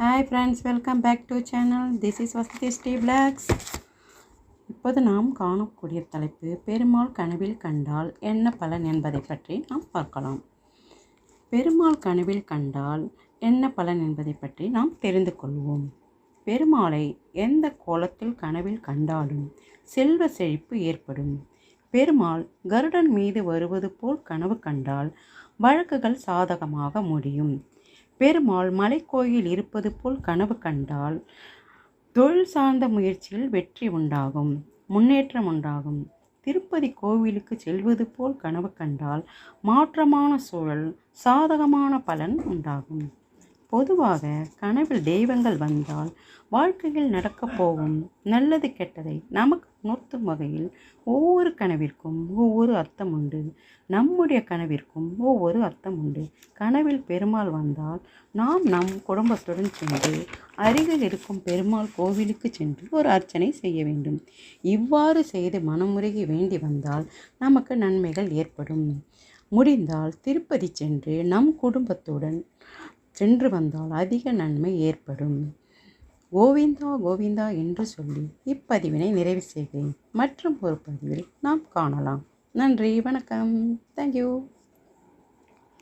Hi friends, welcome back to channel. This is Vasathi Sri blocks. இப்போது நாம் காணக்கூடிய தலைப்பு, பெருமாள் கனவில் கண்டால் என்ன பலன் என்பதை பற்றி நாம் பார்க்கலாம். பெருமாள் கனவில் கண்டால் என்ன பலன் என்பதை பற்றி நாம் தெரிந்து கொள்வோம். பெருமாளை எந்த கோலத்தில் கனவில் கண்டாலும் செல்வ செழிப்பு ஏற்படும். பெருமாள் கருடன் மீது வருவது போல் கனவு கண்டால் வழக்குகள் சாதகமாக முடியும். பெருமாள் மலைக்கோயில் இருப்பது போல் கனவு கண்டால் தொழில் சார்ந்த முயற்சியில் வெற்றி உண்டாகும், முன்னேற்றம் உண்டாகும். திருப்பதி கோவிலுக்கு செல்வது போல் கனவு கண்டால் மாற்றமான சூழல், சாதகமான பலன் உண்டாகும். பொதுவாக கனவில் தெய்வங்கள் வந்தால் வாழ்க்கையில் நடக்கப் போகும் நல்லது கெட்டதை நமக்கு உணர்த்தும் வகையில் ஒவ்வொரு கனவிற்கும் ஒவ்வொரு அர்த்தம் உண்டு. நம்முடைய கனவிற்கும் ஒவ்வொரு அர்த்தம் உண்டு. கனவில் பெருமாள் வந்தால் நாம் நம் குடும்பத்துடன் சென்று அருகில் இருக்கும் பெருமாள் கோவிலுக்கு சென்று ஒரு அர்ச்சனை செய்ய வேண்டும். இவ்வாறு செய்து மனமுருகி வேண்டி வந்தால் நமக்கு நன்மைகள் ஏற்படும். முடிந்தால் திருப்பதி சென்று நம் குடும்பத்துடன் சென்று வந்தால் அதிக நன்மை ஏற்படும். கோவிந்தா கோவிந்தா என்று சொல்லி இப்பதிவினை நிறைவு செய்கிறேன். மற்றும் ஒரு பதிவில் நாம் காணலாம். நன்றி, வணக்கம், தேங்க்யூ.